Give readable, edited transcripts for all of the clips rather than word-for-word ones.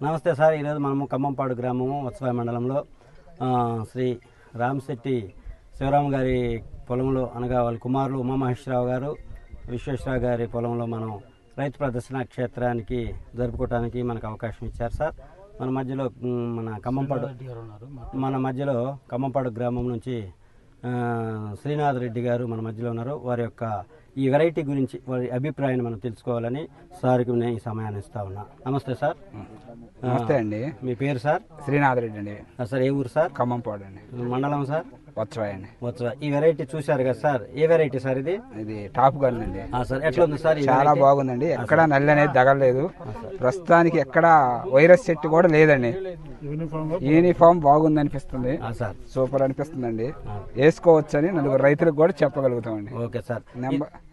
నమస్తే సార్. ఈరోజు మనము ఖమ్మంపాడు గ్రామము ఉత్సవ మండలంలో శ్రీ రామశెట్టి శివరామ గారి పొలంలో అనగా వాళ్ళ కుమారులు ఉమామహేశ్వరరావు గారు విశ్వేశ్వరరావు గారి పొలంలో మనం రైతు ప్రదర్శన క్షేత్రానికి జరుపుకోవడానికి మనకు అవకాశం ఇచ్చారు సార్. మన మధ్యలో ఖమ్మంపాడు గ్రామం నుంచి శ్రీనాథ్ రెడ్డి గారు మన మధ్యలో ఉన్నారు. వారి యొక్క ఈ వెరైటీ గురించి వారి అభిప్రాయాన్ని మనం తెలుసుకోవాలని సార్కి నేను ఈ సమయాన్ని ఇస్తా ఉన్నా. నమస్తే సార్. నమస్తే అండి. మీ పేరు సార్? శ్రీనాథ్ రెడ్డి అండి. సార్ ఏ ఊరు సార్? ఖమ్మంపాడు అండి. మండలం సార్? వత్సవాయి అండి. వత్సవాయి. ఈ వెరైటీ చూశారు కదా సార్, ఏ వెరైటీ సార్ ఇది? ఇది టాప్ గన్ అండి. సార్ ఎట్లా ఉంది సార్? చాలా బాగుందండి. ఎక్కడ నల్లి అనేది తగలలేదు. ప్రస్తుతానికి ఎక్కడ వైరస్ చెట్టు కూడా లేదండి. యూనిఫామ్ బాగుంది అనిపిస్తుంది సార్. సూపర్ అనిపిస్తుందండి. వేసుకోవచ్చని నలుగురు రైతులకు కూడా చెప్పగలుగుతామండి. Okay sir.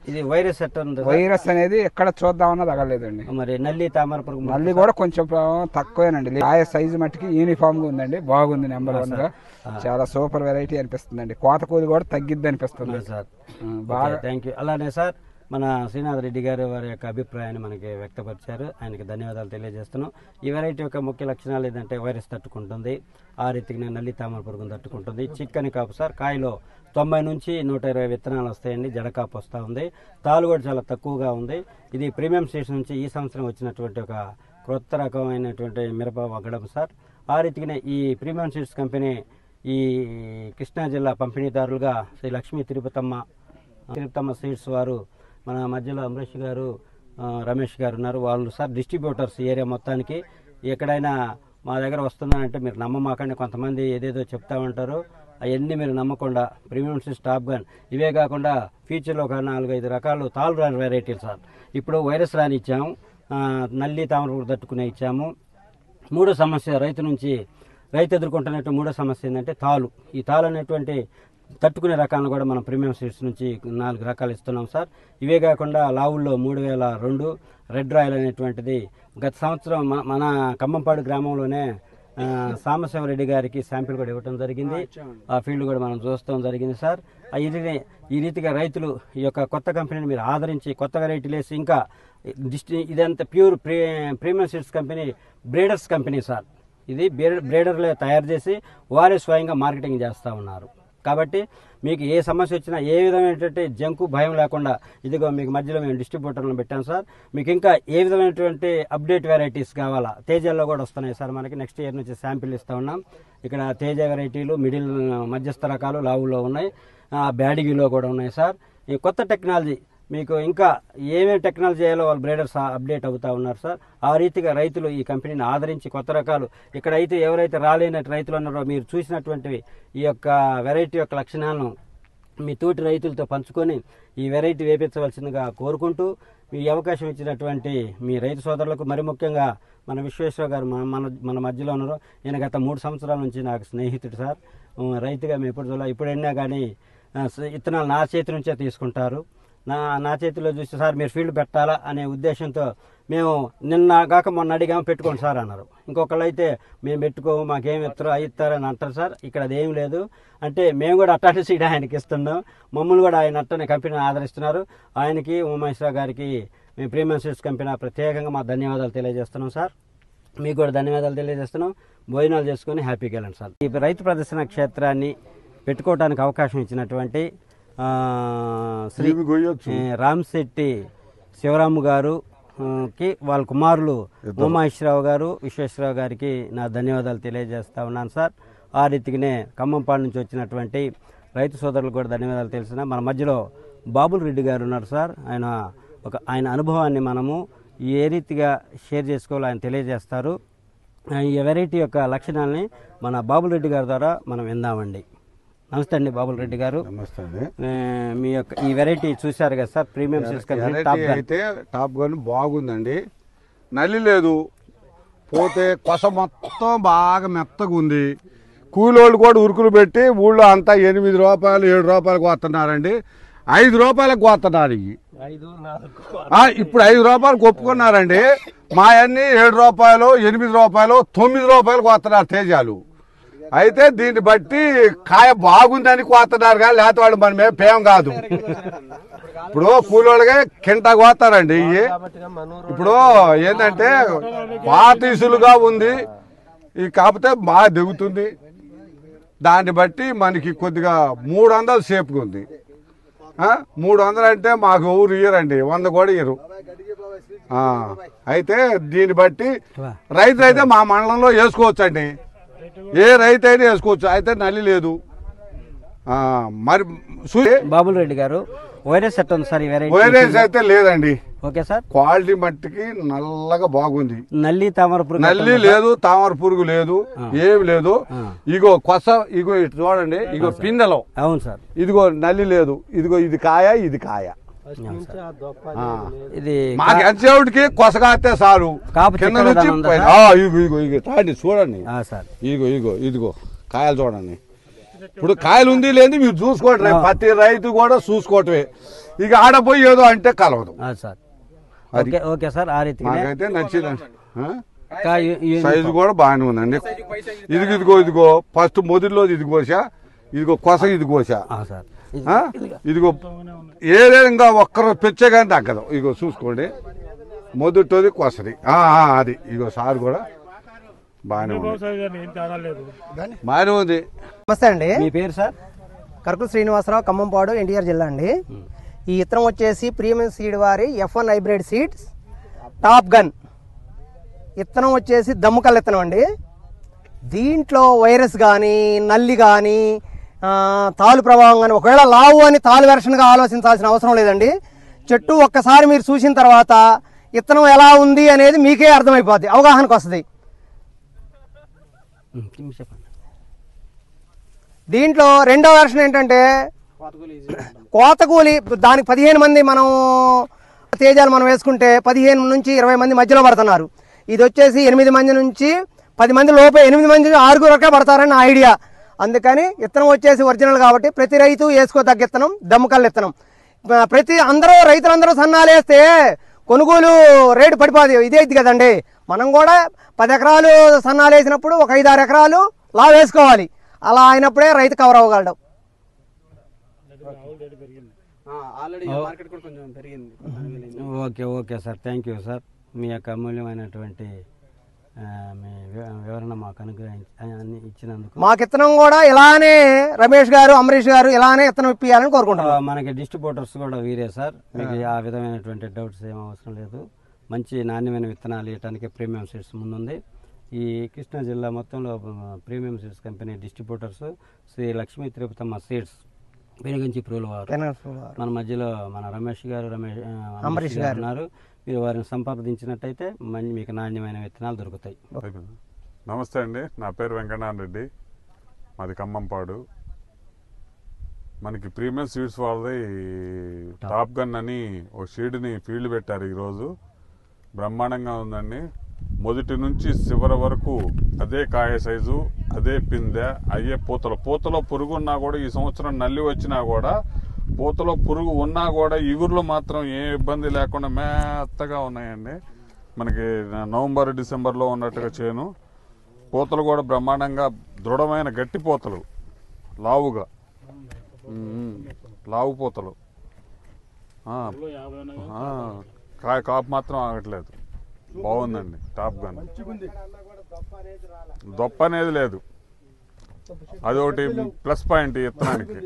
ఇది వైరస్ వైరస్ అనేది ఎక్కడ చూద్దామన్నా తగలలేదండి. మరి నల్లి తామర పురుగు నల్లి కూడా కొంచెం తక్కువేనండి. ఆయా సైజు మట్టికి యూనిఫామ్ గా ఉందండి. బాగుంది. నెంబర్ 1 గా చాలా సూపర్ వెరైటీ అనిపిస్తుందండి. కోత కూలి కూడా తగ్గిద్ది అనిపిస్తుంది సార్. బాగా థ్యాంక్ యూ. అలానే సార్ మన శ్రీనాథ్ రెడ్డి గారు వారి యొక్క అభిప్రాయాన్ని మనకి వ్యక్తపరిచారు. ఆయనకి ధన్యవాదాలు తెలియజేస్తున్నాం. ఈ వెరైటీ యొక్క ముఖ్య లక్షణాలు ఏంటంటే వైరస్ తట్టుకుంటుంది, ఆ రీతికి నల్లి తామర పురుగును తట్టుకుంటుంది, చిక్కని కాపు సార్. కాయలో 90 నుంచి 120 విత్తనాలు వస్తాయండి. జడకాపు వస్తూ ఉంది. తాలు కూడా చాలా తక్కువగా ఉంది. ఇది ప్రీమియం సీడ్స్ నుంచి ఈ సంవత్సరం వచ్చినటువంటి ఒక క్రొత్త రకమైనటువంటి మిరప వగ్గడం సార్. ఆ రీతికినే ఈ ప్రీమియం సీడ్స్ కంపెనీ ఈ కృష్ణా జిల్లా పంపిణీదారులుగా శ్రీ లక్ష్మీ తిరుపతమ్మ సీడ్స్ వారు మన మధ్యలో అమరేష్ గారు, రమేష్ గారు ఉన్నారు. వాళ్ళు సార్ డిస్ట్రిబ్యూటర్స్ ఏరియా మొత్తానికి. ఎక్కడైనా మా దగ్గర వస్తున్నారంటే మీరు నమ్మమాకండి. కొంతమంది ఏదేదో చెప్తా ఉంటారు, అవన్నీ మీరు నమ్మకుండా ప్రీమియం సీడ్స్ టాప్ గన్ ఇవే కాకుండా ఫ్యూచర్లో ఒక 4-5 రకాలు తాళ్ళు రాని వెరైటీలు సార్. ఇప్పుడు వైరస్ రాని ఇచ్చాము, నల్లి తామర తట్టుకునే ఇచ్చాము. మూడో సమస్య రైతు ఎదుర్కొంటున్నట్టు మూడో సమస్య ఏంటంటే తాలు. ఈ తాలు అనేటువంటి తట్టుకునే రకాలను కూడా మనం ప్రీమియం సీడ్స్ నుంచి 4 రకాలు ఇస్తున్నాం సార్. ఇవే కాకుండా లావుల్లో 3002 రెడ్ రాయల్ అనేటువంటిది గత సంవత్సరం మన ఖమ్మంపాడు గ్రామంలోనే సాంబశివరెడ్డి గారికి శాంపిల్ కూడా ఇవ్వడం జరిగింది. ఆ ఫీల్డ్ కూడా మనం చూస్తాం జరిగింది సార్. ఈ రీతిగా రైతులు ఈ యొక్క కొత్త కంపెనీని మీరు ఆదరించి కొత్త వెరైటీలు వేసి ఇంకా ఇదంతా pure premium seeds company breeders company sir. ఇది బ్రీడర్లే తయారు చేసి వారే స్వయంగా మార్కెటింగ్ చేస్తూ ఉన్నారు. కాబట్టి మీకు ఏ సమస్య వచ్చినా ఏ విధమైనటువంటి జంకు భయం లేకుండా ఇదిగో మీకు మధ్యలో మేము డిస్ట్రిబ్యూటర్లను పెట్టాం సార్. మీకు ఇంకా ఏ విధమైనటువంటి అప్డేట్ వెరైటీస్ కావాలా తేజాల్లో కూడా వస్తున్నాయి సార్. మనకి నెక్స్ట్ ఇయర్ నుంచి శాంపిల్ ఇస్తూ ఉన్నాం. ఇక్కడ తేజ వెరైటీలు మధ్యస్థ రకాలు లావుల్లో ఉన్నాయి, బ్యాడిగిలో కూడా ఉన్నాయి సార్. ఈ కొత్త టెక్నాలజీ మీకు ఇంకా ఏమేమి టెక్నాలజీ చేయాలో వాళ్ళు బ్రీడర్స్ అప్డేట్ అవుతూ ఉన్నారు సార్. ఆ రీతిగా రైతులు ఈ కంపెనీని ఆదరించి కొత్త రకాలు ఇక్కడైతే ఎవరైతే రాలేనట్టు రైతులు ఉన్నారో మీరు చూసినటువంటివి ఈ యొక్క వెరైటీ యొక్క లక్షణాలను మీ తోటి రైతులతో పంచుకొని ఈ వెరైటీ వేపించవలసిందిగా కోరుకుంటూ ఈ అవకాశం ఇచ్చినటువంటి మీ రైతు సోదరులకు మరి ముఖ్యంగా మన విశ్వేశ్వర గారు మన మధ్యలో ఉన్నారు. ఈయన గత 3 సంవత్సరాల నుంచి నాకు స్నేహితుడు సార్. రైతుగా మేము ఎప్పుడైనా కానీ విత్తనాలు నా చేతి నుంచే తీసుకుంటారు. నా చేతిలో చూసి సార్ మీరు ఫీల్డ్ పెట్టాలా అనే ఉద్దేశంతో మేము నిన్న కాక మొన్న అడిగాము, పెట్టుకోండి సార్ అన్నారు. ఇంకొకళ్ళు అయితే మేము పెట్టుకోము, మాకేమి ఇస్తారని అంటారు సార్. ఇక్కడ అదేం లేదు. అంటే మేము కూడా అట్టాటి సీడ్ ఆయనకి ఇస్తున్నాం. మమ్మల్ని కూడా ఆయన అట్టనే కంపెనీని ఆదరిస్తున్నారు. ఆయనకి ఉమామహేశ్వరరావు గారికి మేము ప్రీమియం సీడ్స్ కంపెనీ ప్రత్యేకంగా మా ధన్యవాదాలు తెలియజేస్తున్నాం సార్. మీకు కూడా ధన్యవాదాలు తెలియజేస్తున్నాం. భోజనాలు చేసుకుని హ్యాపీగా వెళ్ళండి సార్. ఈ రైతు ప్రదర్శన క్షేత్రాన్ని పెట్టుకోవడానికి అవకాశం ఇచ్చినటువంటి శ్రీ రామశెట్టి శివరాము గారుకి వాళ్ళ కుమారులు ఉమామహేశ్వరరావు గారు, విశ్వేశ్వరరావు గారికి నా ధన్యవాదాలు తెలియజేస్తా ఉన్నాను సార్. ఆ రీతికినే ఖమ్మంపాడు నుంచి వచ్చినటువంటి రైతు సోదరులకు కూడా ధన్యవాదాలు తెలిసిన మన మధ్యలో బాబుల్ రెడ్డి గారు ఉన్నారు సార్. ఆయన అనుభవాన్ని మనము ఏ రీతిగా షేర్ చేసుకోవాలో ఆయన తెలియజేస్తారు. ఈ వెరైటీ యొక్క లక్షణాలని మన బాబుల్ రెడ్డి గారి ద్వారా మనం విందామండి. నమస్తే అండి బాబుల్ రెడ్డి గారు. నమస్తే అండి. మీ యొక్క ఈ వెరైటీ చూశారు కదా sir, premium seeds company top gun బాగుందండి. నల్లి లేదు, పోతే కొస మొత్తం బాగా మెత్తగా ఉంది. కూలోళ్ళు కూడా ఉరుకులు పెట్టి ఊళ్ళో అంతా 8 రూపాయలు 7 రూపాయలకు వస్తున్నారండి. 5 రూపాయలకు వస్తున్నారు. ఇప్పుడు 5 రూపాయలకు ఒప్పుకున్నారండి. మా అన్ని 7 రూపాయలు 8 రూపాయలు 9 రూపాయలకు వస్తున్నారు తేజాలు. అయితే దీన్ని బట్టి కాయ బాగుందని కోస్తున్నారు కానీ లేకపోతే వాళ్ళు మన మీద పేం కాదు. ఇప్పుడు కూలోళ్ళకే కింటకు పోతారండి ఇవి. ఇప్పుడు ఏంటంటే పాతీసులుగా ఉంది ఈ, కాకపోతే బాగా దిగుతుంది. దాన్ని బట్టి మనకి కొద్దిగా 300 సేపుగా ఉంది. 300 అంటే మాకు ఊరు ఇయ్యరండి, 100 కూడా ఇయ్యరు. అయితే దీన్ని బట్టి రైతు అయితే మా మండలంలో వేసుకోవచ్చు అండి, ఏ రైతు అయినా వేసుకోవచ్చు. అయితే నల్లి లేదు. మరి బాబుల్ రెడ్డి గారు, వైరస్ ఎట్లా ఉంది సార్? వైరస్ అయితే లేదండి. Okay sir. క్వాలిటీ మట్టికి నల్లగా బాగుంది. నల్లి తామర పురుగు నల్లి లేదు, తామర పురుగు లేదు, ఏమి లేదు. ఇగో కొస, ఇగో ఇటు చూడండి, ఇగో పిందెలో. అవును సార్. ఇదిగో నల్లి లేదు, ఇదిగో ఇది కాయ, ఇది కాయ. ఇది మాకు ఎంతసేపటికి కొసగాస్తే చాలు, కింద నుంచి ఇగో ఇగో తాండి చూడండి. ఇగో ఇగో ఇదిగో కాయలు చూడండి. ఇప్పుడు కాయలు ఉంది లేదు మీరు చూసుకోవటం, ప్రతి రైతు కూడా చూసుకోవటమే. ఇక ఆడపోయి ఏదో అంటే కలవదు సార్. Okay sir. ఆ రీతి నాకైతే నచ్చిందండి. సైజు కూడా బాగానే ఉందండి. ఇదిగో ఇదిగో ఫస్ట్ మొదట్లో ఇది కోసా, ఇదిగో కొస ఇది కోసా, ఇదిగో ఏదే ఇంకా ఒక్కరు పెచ్చే కానీ తగ్గదు. ఇగో చూసుకోండి, మొదటిది కొసది అది. ఇగో సార్ కూడా బాగానే ఉంది, బాగానే ఉంది. నమస్తే అండి, మీ పేరు సార్? కరకుల శ్రీనివాసరావు, ఖమ్మంపాడు, ఎన్టీఆర్ జిల్లా అండి. ఈ ఇత్తనం వచ్చేసి ప్రీమియం సీడ్ వారి F1 hybrid seeds top gun ఇత్తనం వచ్చేసి దమ్ముకల్ ఇత్తనం అండి. దీంట్లో వైరస్ కానీ నల్లి కానీ తాలు ప్రభావం కానీ, ఒకవేళ లావు అని తాలు వెర్షన్గా ఆలోచించాల్సిన అవసరం లేదండి. చెట్టు ఒక్కసారి మీరు చూసిన తర్వాత ఇత్తనం ఎలా ఉంది అనేది మీకే అర్థమైపోద్ది, అవగాహనకు వస్తుంది. దీంట్లో రెండో వెర్షన్ ఏంటంటే కోతకూలి. దానికి 15 మంది మనం తేజాలు మనం వేసుకుంటే 15 నుంచి 20 మంది మధ్యలో పడుతున్నారు. ఇది వచ్చేసి 8 మంది నుంచి 10 మంది లోపే, 8 మంది 6 వరకే పడతారని నా ఐడియా. అందుకని ఇత్తనం వచ్చేసి ఒరిజినల్ కాబట్టి ప్రతి రైతు వేసుకోదగ్గ ఇత్తనం దమ్ముకల్ ఇత్తనం. రైతులందరూ సన్నాలు వేస్తే కొనుగోలు రేటు పడిపోదు, ఇదే ఇది కదండి. మనం కూడా 10 ఎకరాలు సన్నాలు వేసినప్పుడు ఒక 5-6 ఎకరాలు లా వేసుకోవాలి. అలా అయినప్పుడే రైతు కవర్ అవ్వగలడు. Okay okay sir, thank you sir. మీ యొక్క అమూల్యమైనటువంటి మీ వివరణ మాకు ఇచ్చినందుకు. మాకు ఇత్తనం కూడా ఇలానే రమేష్ గారు, అమరీష్ గారు ఇలానే ఇత్తనం ఇప్పియాలని కోరుకుంటున్నాం. మనకి డిస్ట్రిబ్యూటర్స్ కూడా వీరే సార్, మీకు ఆ విధమైనటువంటి డౌట్స్ ఏం అవసరం లేదు. మంచి నాణ్యమైన విత్తనాలు ఇవ్వడానికి ప్రీమియం సీడ్స్ ముందుంది. ఈ కృష్ణా జిల్లా మొత్తంలో premium seeds company distributors Sri Lakshmi Tirupatamma seeds Penuganchiprolu వారు. మన మధ్యలో మన రమేష్ గారు, అమరీష్ గారు ఉన్నారు. మీరు వారిని సంప్రదించినట్టయితే మీకు నాణ్యమైన విత్తనాలు దొరుకుతాయి. నమస్తే అండి, నా పేరు వెంకటనారాయణ రెడ్డి, మాది ఖమ్మంపాడు. మనకి ప్రీమియం సీడ్స్ వాళ్ళది టాప్ గన్ అని ఓ సీడ్ని ఫీల్డ్ పెట్టారు ఈరోజు. బ్రహ్మాండంగా ఉందండి. మొదటి నుంచి చివరి వరకు అదే కాయ సైజు, అదే పిందె, అయ్యే పూతలో పురుగు ఉన్నా కూడా, ఈ సంవత్సరం నల్లి వచ్చినా కూడా, పూతలో పురుగు ఉన్నా కూడా ఇగురులు మాత్రం ఏ ఇబ్బంది లేకుండా మెత్తగా ఉన్నాయండి. మనకి నవంబర్ డిసెంబర్లో ఉన్నట్టుగా చేను పూతలు కూడా బ్రహ్మాండంగా దృఢమైన గట్టి పూతలు, లావుగా లావు పూతలు. కాపు మాత్రం ఆగట్లేదు, బాగుందండి. టాప్ గన్ దొప్ప అనేది లేదు, అదొకటి ప్లస్ పాయింట్. ఇత్తనానికి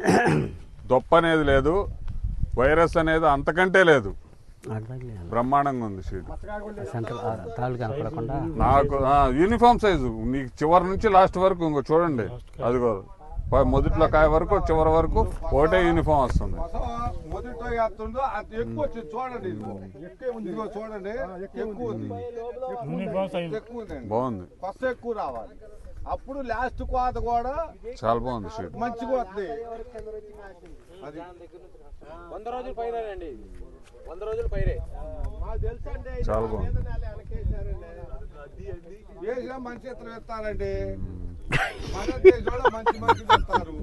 దొప్ప అనేది లేదు, వైరస్ అనేది అంతకంటే లేదు. బ్రహ్మాండంగా ఉంది సీడ్. నాకు యూనిఫామ్ సైజు నీకు చివరి నుంచి లాస్ట్ వరకు ఇంకో చూడండి, అదిగో మొదట్లో కాయ వరకు చివరి వరకు ఒకటే యూనిఫామ్ వస్తుంది. బాగుంది, ఎక్కువ రావాలి, అప్పుడు లాస్ట్ కోత కూడా చాలా బాగుంది సీడ్, మంచిగా వస్తుంది. 100 రోజులు పైన అండి, 100 రోజులు పైరే చాలా బాగుంది. మంచి ఇతను ఇస్తారండి, మన దేశంలో మంచి మంచి ఇస్తారు.